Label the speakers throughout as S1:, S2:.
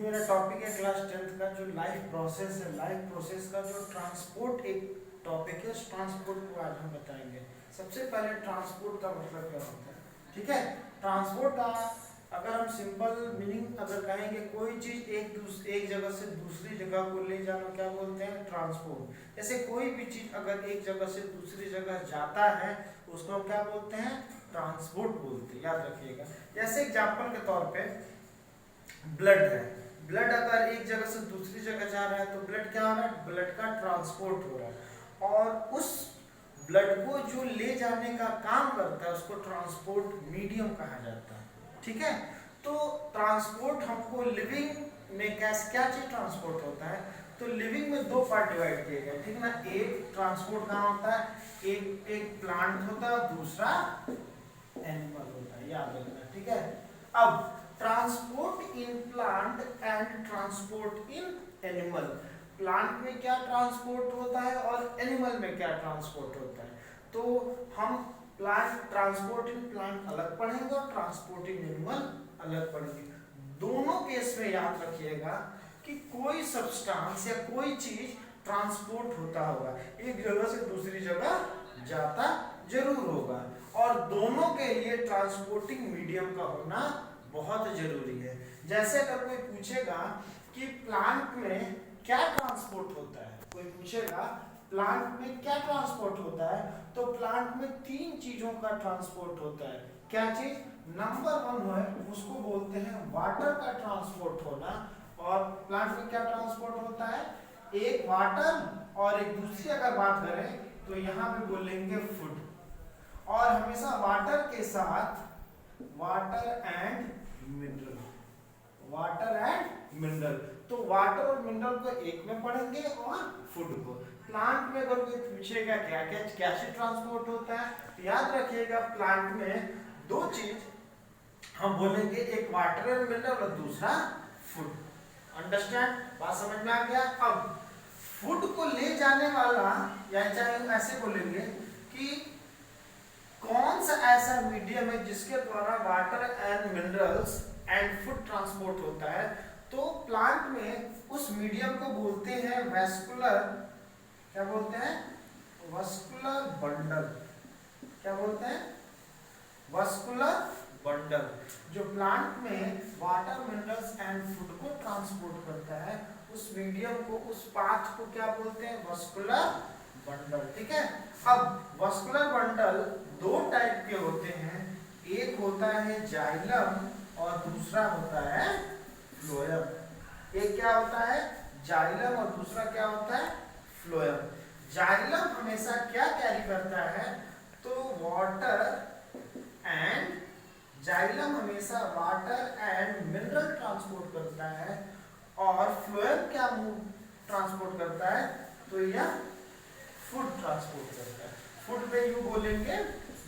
S1: मेरा टॉपिक है class 10th का जो लाइफ प्रोसेस है। लाइफ प्रोसेस का जो ट्रांसपोर्ट एक टॉपिक है, उस ट्रांसपोर्ट को आज हम बताएंगे। सबसे पहले ट्रांसपोर्ट का मतलब क्या होता है, ठीक है। ट्रांसपोर्ट का अगर हम सिंपल मीनिंग अगर कहेंगे, कोई चीज एक जगह से दूसरी जगह को ले जाना क्या बोलते हैं, ट्रांसपोर्ट। जैसे कोई भी चीज अगर एक जगह से दूसरी जगह जाता है उसको हम क्या बोलते हैं, ट्रांसपोर्ट बोलते हैं, याद रखिएगा। जैसे एग्जांपल के तौर पे ब्लड है, ब्लड अगर एक जगह से दूसरी जगह जा रहा है तो ब्लड क्या हो रहा है, ब्लड का ट्रांसपोर्ट हो रहा है। और उस ब्लड को जो ले जाने का काम करता है उसको ट्रांसपोर्ट मीडियम कहा जाता है, ठीक है। तो ट्रांसपोर्ट हमको लिविंग में क्या चीज ट्रांसपोर्ट होता है, तो लिविंग में दो पार्ट डिवाइड किए गए, ठीक है ना। एक ट्रांसपोर्ट कहाँ होता है, एक प्लांट होता है, दूसरा एनिमल होता है, याद रखना, ठीक है। अब transport in plant and transport in animal, plant में क्या ट्रांसपोर्ट होता है और एनिमल में क्या ट्रांसपोर्ट होता है। तो हम प्लांट ट्रांसपोर्ट इन प्लांट अलग पढ़ेंगे और ट्रांसपोर्ट इन एनिमल अलग पढ़ेंगे। दोनों केस में याद रखिएगा कि कोई सब्सटेंस या कोई चीज ट्रांसपोर्ट होता होगा, एक जगह से दूसरी जगह जाता जरूर होगा, और दोनों के लिए ट्रांसपोर्टिंग मीडियम का होना बहुत जरूरी है। जैसे अगर कोई पूछेगा कि प्लांट में क्या ट्रांसपोर्ट होता है, कोई पूछेगा प्लांट में क्या ट्रांसपोर्ट होता है, तो प्लांट में तीन चीजों का ट्रांसपोर्ट होता है। क्या चीज, नंबर 1 है उसको बोलते हैं वाटर का ट्रांसपोर्ट होना। और प्लांट में क्या ट्रांसपोर्ट होता है, एक वाटर और एक दूसरी अगर बात करें तो यहाँ पे बोलेंगे फूड। और हमेशा वाटर के साथ water and mineral, water and mineral, तो वाटर और मिनरल को एक में पढ़ेंगे और फूड को। प्लांट में अगर कोई पूछेगा क्या चीज ट्रांसपोर्ट होता है, तो याद रखिएगा प्लांट में दो चीज हम बोलेंगे, एक वाटर एंड मिनरल और दूसरा फूड। अंडरस्टैंड, बात समझ में आ गया। अब फूड को ले जाने वाला, या चाहे ऐसे बोलेंगे कि कौन सा ऐसा मीडियम है जिसके द्वारा water and minerals and food transport होता है, तो प्लांट में उस मीडियम को बोलते हैं वैस्कुलर, क्या बोलते हैं, वस्कुलर बंडल। क्या बोलते हैं, वस्कुलर बंडल, जो प्लांट में वाटर मिनरल्स एंड फूड को ट्रांसपोर्ट करता है, उस मीडियम को, उस पाथ को क्या बोलते हैं, वस्कुलर बंडल, ठीक है। अब वस्कुलर बंडल दो टाइप के होते हैं, एक होता है जाइलम और दूसरा होता है फ्लोएम। एक क्या होता है, जाइलम, और दूसरा क्या होता है, फ्लोएम। जाइलम हमेशा क्या कैरी करता है, तो वाटर एंड, जाइलम हमेशा वाटर एंड मिनरल ट्रांसपोर्ट करता है, और फ्लोएम क्या ट्रांसपोर्ट करता है, तो यह फूड ट्रांसपोर्ट करता है। फूड पे यू बोलेंगे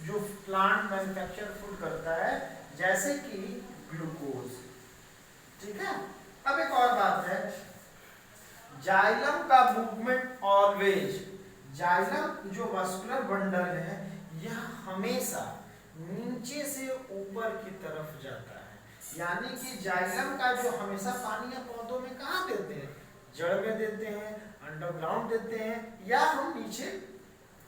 S1: जो प्लांट मैन्युफैक्चर फूड करता है, जैसे कि ग्लूकोज, ठीक है। अब एक और बात है, जाइलम का मूवमेंट ऑलवेज, जाइलम जो वस्कुलर बंडल है यह हमेशा नीचे से ऊपर की तरफ जाता है। यानी कि जाइलम का जो हमेशा पानी या पौधों में कहाँ देते हैं, जड़ में देते हैं, अंडरग्राउंड देते हैं, या हम नीचे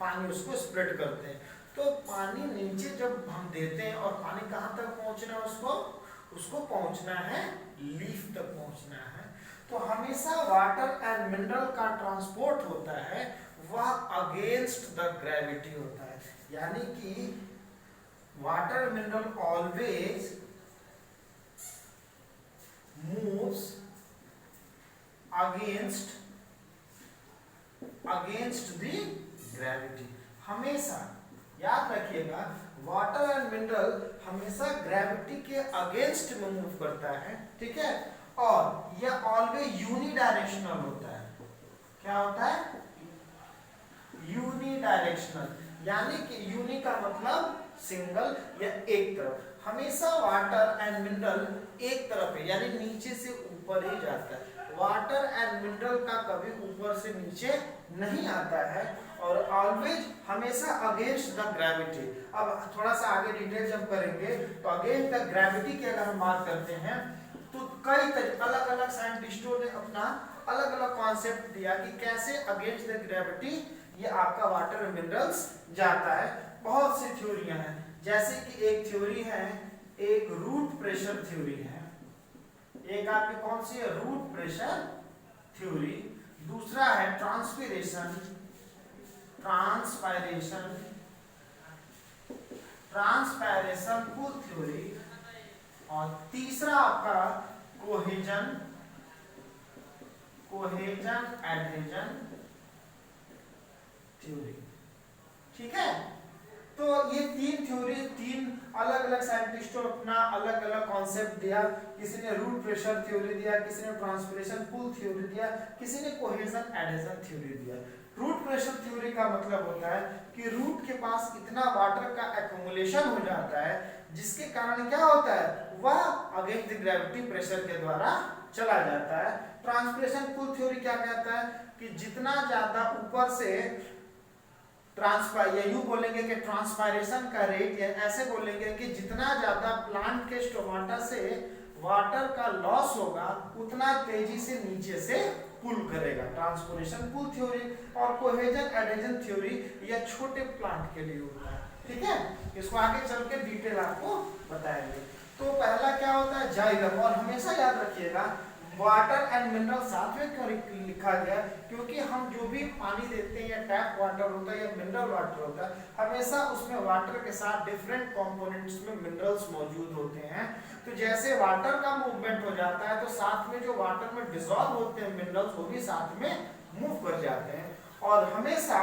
S1: पानी उसको स्प्रेड करते हैं। तो पानी नीचे जब हम देते हैं, और पानी कहाँ तक पहुँचना है, उसको पहुँचना है लीफ तक पहुँचना है। तो हमेशा वाटर एंड मिनरल का ट्रांसपोर्ट होता है, वह अगेंस्ट द ग्रेविटी होता है। यानी कि water mineral always moves against the gravity. हमेशा याद रखिएगा, वाटर एंड मिनरल हमेशा ग्रेविटी के अगेंस्ट में मूव करता है, ठीक है। और यह ऑलवेज यूनिडायरेक्शनल होता है। क्या होता है, यूनिडायरेक्शनल, यानी कि यूनि का मतलब सिंगल या एक तरफ। हमेशा वाटर एंड मिनरल एक तरफ है, यानी नीचे से ऊपर ही जाता है। वाटर एंड मिनरल का कभी ऊपर से नीचे नहीं आता है, और ऑलवेज हमेशा अगेंस्ट द ग्रेविटी। अब थोड़ा सा आगे डिटेल जब करेंगे तो अगेंस्ट द ग्रेविटी की अगर हम बात करते हैं, तो कई अलग अलग साइंटिस्टों ने अपना अलग अलग कॉन्सेप्ट दिया कि कैसे अगेंस्ट द ग्रेविटी ये आपका वाटर में मिनरल्स जाता है। बहुत सी थ्योरियां हैं, जैसे कि एक थ्योरी है, एक रूट प्रेशर थ्योरी है, एक आपकी कौन सी है, रूट प्रेशर थ्योरी। दूसरा है ट्रांसपायरेशन पुल थ्योरी। और तीसरा आपका कोहेजन एडहेजन थ्योरी। ठीक है, तो ये तीन थ्योरी, तीन अलग अलग साइंटिस्टों अपना अलग अलग कॉन्सेप्ट दिया। किसी ने रूट प्रेशर थ्योरी दिया, किसी ने ट्रांसपिरेशन पुल थ्योरी दिया, किसी ने कोहेजन एडहेजन थ्योरी दिया। रूट प्रेशर थ्योरी का मतलब होता है कि रूट के पास इतना वाटर का एक्युमुलेशन हो जाता है जिसके कारण क्या होता है, वह अगेंस्ट द ग्रेविटी प्रेशर के द्वारा चला जाता है। ट्रांसपिरेशन पुल थ्योरी क्या कहता है कि जितना ज्यादा ऊपर से यूं बोलेंगे कि ट्रांसपायरेशन का रेट, या ऐसे बोलेंगे कि जितना ज्यादा प्लांट के स्टोमाटा से वाटर का लॉस होगा उतना तेजी से नीचे से पुल करेगा, ट्रांसपोर्टेशन पुल थ्योरी। और कोहेजन एडहेजन थ्योरी यह छोटे प्लांट के लिए होता है। ठीक है, इसको आगे चल के डिटेल आपको बताएंगे। तो पहला क्या होता है, जाइलम। और हमेशा याद रखिएगा वाटर एंड मिनरल साथ में क्यों लिखा गया, क्योंकि हम जो भी पानी देते हैं या टैप वाटर होता है या मिनरल वाटर होता है, हमेशा उसमें वाटर के साथ डिफरेंट कंपोनेंट्स में मिनरल्स मौजूद होते हैं। तो जैसे वाटर का मूवमेंट हो जाता है तो साथ में जो वाटर में डिसॉल्व होते हैं मिनरल्स वो भी साथ में मूव कर जाते हैं। और हमेशा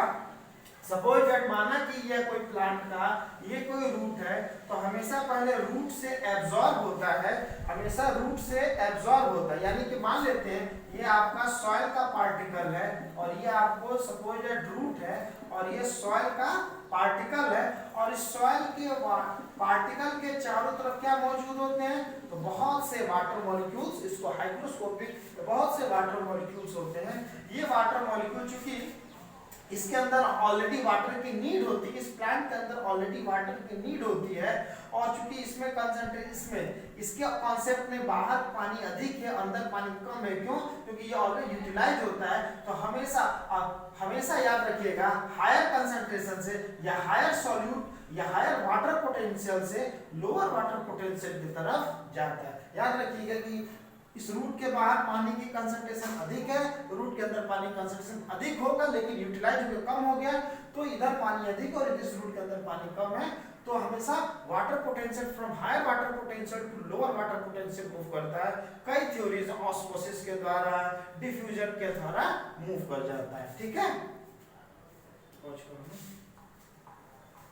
S1: सपोज दैट माना कि यह कोई प्लांट का ये कोई रूट है, तो हमेशा पहले रूट से एब्जॉर्ब होता है, हमेशा रूट से एब्जॉर्ब होता है। यानी कि मान लेते हैं ये आपका सॉइल का पार्टिकल है और ये आपको सपोज दैट रूट है और ये सॉइल का पार्टिकल है, और इस सॉइल के पार्टिकल के चारों तरफ क्या मौजूद होते हैं, तो बहुत से वाटर मॉलिक्यूल्स, इसको हाइग्रोस्कोपिक बहुत से वाटर मॉलिक्यूल्स होते हैं। ये वाटर मॉलिक्यूल चूंकि इसके अंदर ऑलरेडी वाटर की नीड होती है, इस प्लांट के अंदर ऑलरेडी वाटर की नीड होती है, और चूंकि इसमें कंसंट्रेट इसके कॉन्सेप्ट में बाहर पानी अधिक है अंदर पानी कम है, क्यों, क्योंकि ये ऑलरेडी यूटिलाइज होता है। तो हमेशा याद रखिएगा हायर कंसंट्रेशन से या हायर सॉल्यूट या हायर वाटर पोटेंशियल से लोअर वाटर पोटेंशियल की तरफ जाता है। याद रखिएगा कि इस रूट के बाहर पानी की कंसंट्रेशन अधिक है, रूट के अंदर पानी कंसंट्रेशन अधिक होगा, लेकिन यूटिलाइज होकर कम हो गया, तो इधर पानी अधिक और इस रूट के अंदर पानी कम है। तो हमेशा water potential from higher water potential to lower water potential move करता है। कई थ्योरीज ऑस्मोसिस के द्वारा, डिफ्यूजन के द्वारा मूव कर जाता है। ठीक है,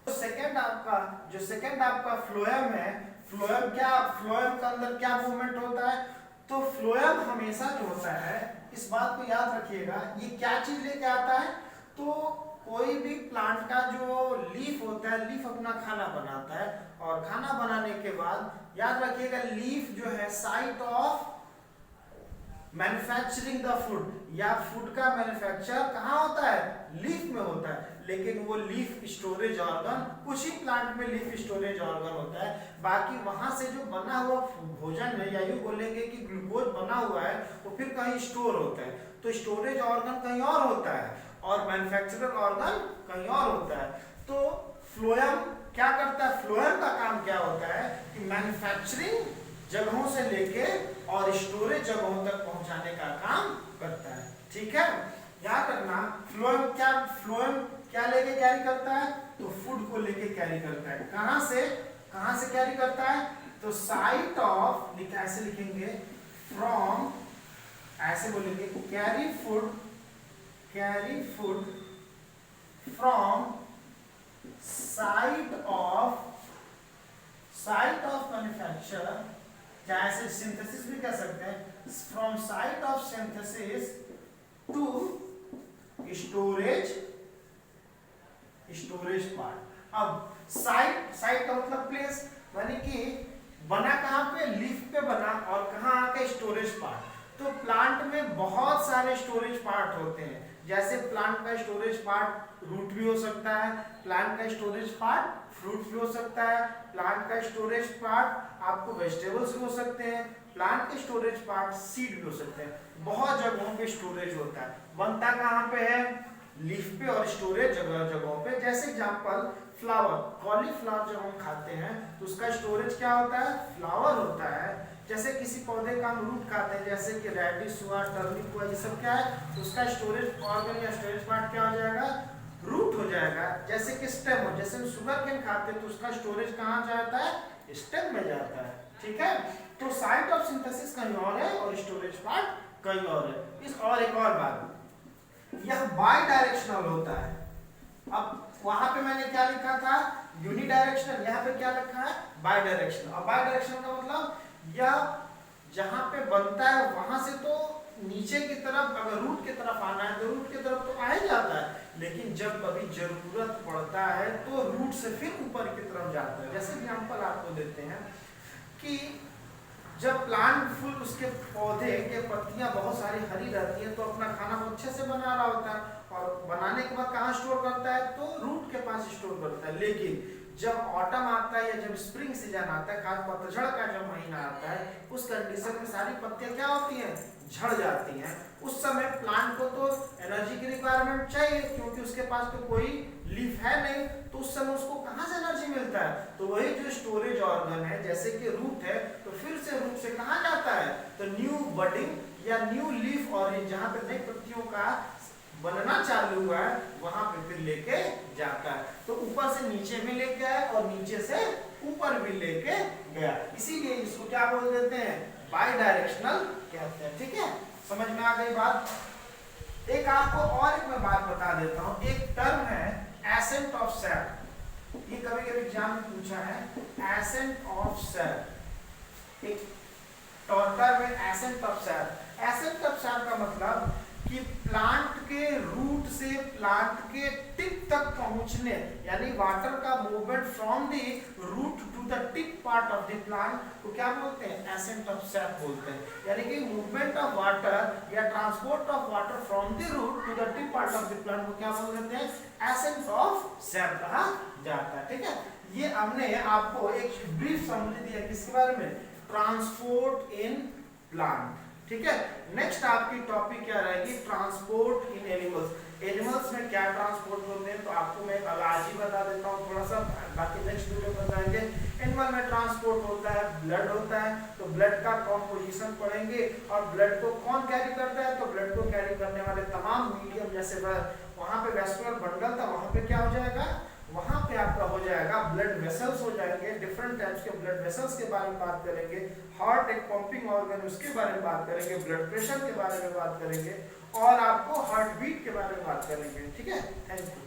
S1: तो सेकंड आपका फ्लोएम है। फ्लोएम के अंदर क्या मूवमेंट होता है, तो फ्लोएम हमेशा जो होता है, इस बात को याद रखिएगा, ये क्या चीज लेके आता है, तो कोई भी प्लांट का जो लीफ होता है, लीफ अपना खाना बनाता है, और खाना बनाने के बाद याद रखिएगा लीफ जो है site of manufacturing the food, या फूड का मैन्युफैक्चर कहाँ होता है, लीफ में होता है। लेकिन वो लीफ स्टोरेज ऑर्गन, कुछ ही प्लांट में लीफ स्टोरेज ऑर्गन होता है, बाकी वहां से जो बना हुआ भोजन है, या यूं बोलेंगे कि ग्लूकोज बना हुआ है, वो फिर कहीं स्टोर होता है। तो स्टोरेज ऑर्गन कहीं और होता है और मैन्युफैक्चरर ऑर्गन कहीं और होता है। तो फ्लोएम क्या करता है, फ्लोएम का काम क्या होता है कि मैन्युफैक्चरिंग जगहों से लेके और स्टोरेज जगहों तक पहुंचाने का काम करता है। ठीक है, याद रखना फ्लोएम क्या लेके कैरी करता है, तो फूड को लेके कैरी करता है। कहां से कैरी करता है, तो साइट ऑफ, ऐसे लिखेंगे फ्रॉम, ऐसे बोलेंगे carry food from site of manufacture, या ऐसे सिंथेसिस भी कह सकते हैं, from site of synthesis to storage part. अब साइट का मतलब प्लेस, यानी कि बना कहाँ पे, लीफ पे बना, और कहाँ आके स्टोरेज पार्ट। तो प्लांट में बहुत सारे स्टोरेज पार्ट होते हैं, जैसे प्लांट का स्टोरेज पार्ट रूट भी हो सकता है, प्लांट का स्टोरेज पार्ट फ्रूट भी हो सकता है, प्लांट का स्टोरेज पार्ट आपको वेजिटेबल्स भी हो सकते हैं, प्लांट के स्टोरेज पार्ट सीड भी हो सकते हैं, बहुत जगहों पे स्टोरेज होता है। बनता कहाँ पे है? लीफ पे और स्टोरेज जगहों पे। जैसे एग्जांपल फ्लावर, कॉलीफ्लावर जब हम खाते हैं तो उसका स्टोरेज क्या होता है? फ्लावर होता है। जैसे किसी पौधे का हम रूट खाते हैं, जैसे कि रेडिश हुआ, टर्निप हुआ, ये सब क्या है? तो उसका स्टोरेज ऑर्गन या स्टोरेज पार्ट क्या हो जाएगा? रूट हो जाएगा। जैसे कि स्टेम हो, जैसे हम शुगर केन खाते हैं तो उसका स्टोरेज कहाँ जाता है? स्टेम में जाता है। ठीक है, तो साइट ऑफ सिंथेसिस कहीं और है और स्टोरेज पार्ट कहीं और है। इस और एक और बात, यह बाई डायरेक्शनल होता है। अब वहां पे मैंने क्या लिखा था? यूनिडायरेक्शनल, यहाँ पे क्या लिखा है? By directional. अब बाई डायरेक्शनल का मतलब यह जहां पे बनता है वहां से तो नीचे की तरफ, अगर रूट की तरफ आना है तो रूट की तरफ तो आ ही जाता है, लेकिन जब कभी जरूरत पड़ता है तो रूट से फिर ऊपर की तरफ जाता है। जैसे एग्जांपल आपको देते हैं कि जब प्लांट फुल, उसके पौधे के पत्तियां बहुत सारी हरी रहती हैं तो अपना खाना वो अच्छे से बना रहा होता है, और बनाने के बाद कहाँ स्टोर करता है? तो रूट के पास स्टोर करता है। लेकिन जब ऑटम आता है या जब स्प्रिंग सीजन आता है, खास पतझड़ का जब महीना आता है, उस कंडीशन में सारी पत्तियां क्या होती हैं? झड़ जाती हैं। उस समय प्लांट को तो एनर्जी की रिक्वायरमेंट चाहिए, क्योंकि उसके पास तो कोई लीफ है नहीं, तो उस समय उसको कहाँ से एनर्जी मिलता है? तो वही जो स्टोरेज ऑर्गन है, जैसे कि रूट है, तो फिर से रूट से कहाँ जाता है? तो न्यू बडिंग या न्यू लीफ ऑरेंज, जहाँ पे नई पत्तियों का बनना चालू हुआ है, वहां पे फिर लेके जाता है। तो ऊपर से नीचे भी लेके आया और नीचे से ऊपर भी लेके गया, इसीलिए इसको क्या बोल देते हैं? बाई डायरेक्शनल कहते हैं। ठीक है, समझ में आ गई बात? एक आपको और एक मैं बात बता देता हूं, एक टर्म है एसेंट ऑफ सेल। ये कभी कभी एग्जाम में पूछा है, एसेंट ऑफ सेल। एक टर्म है ascent of cell. Ascent of cell का मतलब कि प्लांट के रूट से प्लांट के टिप तक पहुंचने, यानी वाटर का movement from the root to the tip part of the plant को क्या बोलते हैं? एसेंट ऑफ सेप बोलते हैं। यानी कि मूवमेंट ऑफ वाटर या transport of water from the root to the tip part of the plant को क्या बोल देते हैं? एसेंट ऑफ सेप कहा जाता है। ठीक है, ये हमने आपको एक ब्रीफ समरी दिया किसके बारे में? Transport in plant. ठीक है, नेक्स्ट आपकी टॉपिक क्या रहेगी? ट्रांसपोर्ट इन एनिमल्स। एनिमल्स में क्या ट्रांसपोर्ट होते हैं तो आपको मैं आज ही बता देता हूँ थोड़ा सा, बाकी नेक्स्ट वीडियो बताएंगे। एनिमल में ट्रांसपोर्ट होता है, ब्लड होता है, तो ब्लड का कॉम्पोजिशन पढ़ेंगे, और ब्लड को कौन कैरी करता है? तो ब्लड को कैरी करने वाले तमाम मीडियम, जैसे वहां पे वेस्कुलर बंडल था, वहां पे क्या हो जाएगा? वहां पे आपका हो जाएगा ब्लड वेसल्स हो जाएंगे। डिफरेंट टाइप्स के ब्लड वेसल्स के बारे में बात करेंगे। हार्ट एक पंपिंग ऑर्गन, उसके बारे में बात करेंगे। ब्लड प्रेशर के बारे में बात करेंगे, और आपको हार्ट बीट के बारे में बात करेंगे। ठीक है, थैंक यू।